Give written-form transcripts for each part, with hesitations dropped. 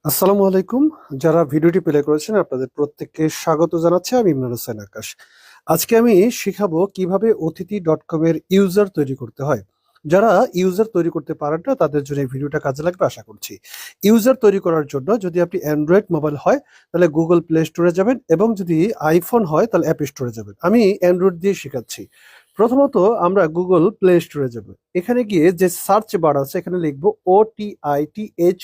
আসসালামু আলাইকুম। যারা ভিডিওটি প্লে করেছেন আপনাদের প্রত্যেককে স্বাগত জানাচ্ছি। আমি ইমরান হোসেন আকাশ। আজকে আমি শিখাবো কিভাবে অতিথি.com এর ইউজার তৈরি করতে হয়। যারা ইউজার তৈরি করতে পারেন না তাদের জন্য এই ভিডিওটা কাজে লাগবে আশা করছি। ইউজার তৈরি করার জন্য যদি আপনি অ্যান্ড্রয়েড মোবাইল হয় তাহলে গুগল প্লে স্টোরে যাবেন, এবং যদি আইফোন হয় তাহলে অ্যাপ স্টোরে যাবেন। আমি অ্যান্ড্রয়েড দিয়ে শেখাচ্ছি। প্রথমত আমরা গুগল প্লে স্টোরে যাব। এখানে গিয়ে যে সার্চ বার আছে এখানে লিখবো OTITH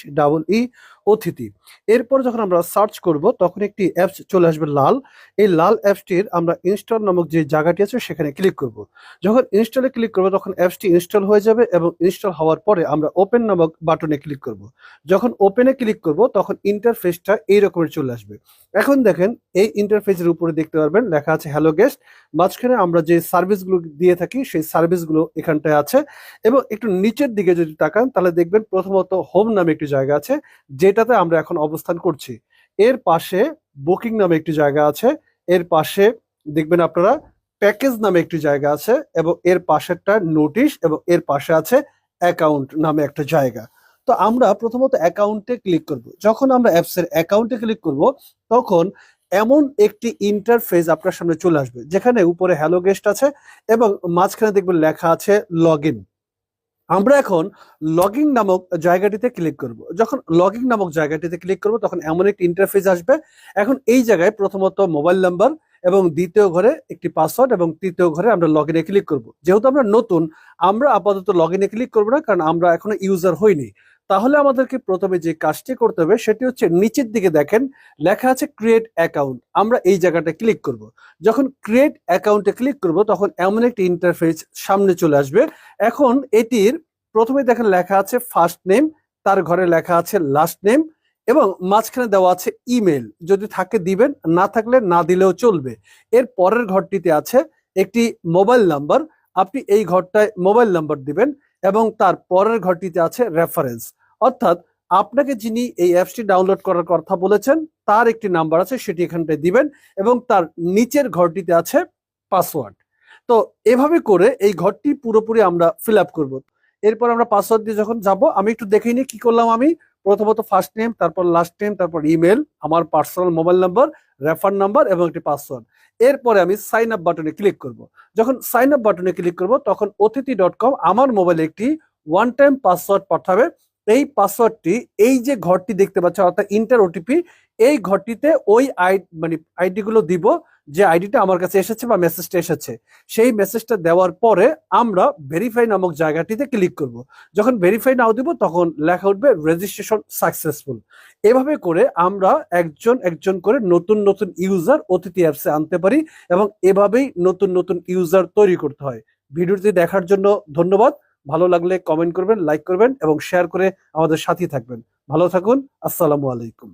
অতিথি। এরপর যখন আমরা সার্চ করব তখন একটি অ্যাপস চলে আসবে লাল। এই লাল অ্যাপসটির আমরা ইনস্টল নামক যে জায়গাটি আছে সেখানে ক্লিক করব। যখন ইনস্টলে ক্লিক করব তখন অ্যাপসটি ইনস্টল হয়ে যাবে, এবং ইনস্টল হওয়ার পরে আমরা ওপেন নামক বাটনে ক্লিক করব। যখন ওপেনে ক্লিক করব তখন ইন্টারফেসটা এই রকমের চলে আসবে। এখন দেখেন, এই ইন্টারফেসের উপরে দেখতে পারবেন লেখা আছে হ্যালো গেস্ট। মাঝখানে আমরা যে সার্ভিসগুলো দিয়ে থাকি সেই সার্ভিসগুলো এখানটায় আছে, এবং একটু নিচের দিকে যদি তাকান তাহলে দেখবেন প্রথমত হোম নামে একটি জায়গা আছে যেটাতে আমরা এখন অবস্থান করছি। এর পাশে বুকিং নামে একটি জায়গা আছে। এর পাশে দেখবেন আপনারা প্যাকেজ নামে একটি জায়গা আছে, এবং এর পাশেরটা নোটিশ, এবং এর পাশে আছে অ্যাকাউন্ট নামে একটা জায়গা। তো আমরা প্রথমত অ্যাকাউন্টে ক্লিক করব। যখন আমরা অ্যাপসের অ্যাকাউন্টে ক্লিক করব তখন এমন একটি ইন্টারফেস আপনার সামনে চলে আসবে যেখানে উপরে হ্যালো গেস্ট আছে, এবং মাঝখানে দেখবেন লেখা আছে লগ ইন। আমরা এখন লগইন নামক জায়গাটিতে ক্লিক করব। যখন লগইন নামক জায়গাটিতে ক্লিক করব তখন এমন একটি ইন্টারফেস আসবে। এখন এই জায়গায় প্রথমত মোবাইল নাম্বার, এবং দ্বিতীয় ঘরে একটি পাসওয়ার্ড, এবং তৃতীয় ঘরে আমরা লগইনে ক্লিক করব। যেহেতু আমরা নতুন, আমরা আপাতত লগইনে ক্লিক করব না, কারণ আমরা এখনো ইউজার হইনি। তাহলে আমাদেরকে প্রথমে যে কাজটি করতে হবে সেটি হচ্ছে নিচের দিকে দেখেন লেখা আছে ক্রিয়েট অ্যাকাউন্ট। আমরা এই জায়গাটা ক্লিক করব। যখন ক্রিয়েট অ্যাকাউন্টে ক্লিক করব তখন এমন একটি ইন্টারফেস সামনে চলে আসবে। এখন এটির প্রথমে দেখেন লেখা আছে ফার্স্ট নেম, তার ঘরে লেখা আছে লাস্ট নেম, এবং মাঝখানে দেওয়া আছে ইমেল। যদি থাকে দিবেন, না থাকলে না দিলেও চলবে। এর পরের ঘরটিতে আছে একটি মোবাইল নাম্বার। আপনি এই ঘরটায় মোবাইল নাম্বার দিবেন, এবং তার পরের ঘরটিতে আছে রেফারেন্স। অর্থাৎ আপনাকে যিনি এই অ্যাপসটি ডাউনলোড করার কথা বলেছেন তার একটি নাম্বার আছে, সেটি এখানটায় দিবেন, এবং তার নিচের ঘরটিতে আছে পাসওয়ার্ড। তো এভাবে করে এই ঘরটি পুরোপুরি আমরা ফিল আপ করবো। এরপর আমরা পাসওয়ার্ড দিয়ে যখন যাব, আমি একটু দেখে নিই কি করলাম। আমি প্রথমত ফার্স্ট নেম, তারপর লাস্ট নেম, তারপর ইমেল, আমার personal mobile number, refer number, এবং একটি পাসওয়ার্ড। এরপরে আমি সাইন আপ বাটনে ক্লিক করব। যখন সাইন আপ বাটনে ক্লিক করব তখন অতিথি.com আমার মোবাইলে একটি ওয়ান টাইম পাসওয়ার্ড পাঠাবে। এই পাসওয়ার্ডটি এই যে ঘরটি দেখতে পাচ্ছ অর্থাৎ ইন্টার ওটিপি, এই ঘরটিতে ওই আইডি গুলো দিব যে আইডিটা আমার কাছে এসেছে বা মেসেজটা এসেছে। সেই মেসেজটা দেওয়ার পরে আমরা ভেরিফাই নামক জায়গাটিতে ক্লিক করব। যখন ভেরিফাই নাও দিব তখন লেখা উঠবে রেজিস্ট্রেশন সাকসেসফুল। এভাবে করে আমরা একজন একজন করে নতুন নতুন ইউজার অতিথি অ্যাপসে আনতে পারি, এবং এভাবেই নতুন নতুন ইউজার তৈরি করতে হয়। ভিডিওটি দেখার জন্য ধন্যবাদ। ভালো লাগলে কমেন্ট করবেন, লাইক করবেন, এবং শেয়ার করে আমাদের সাথে থাকবেন। ভালো থাকুন। আসসালামু আলাইকুম।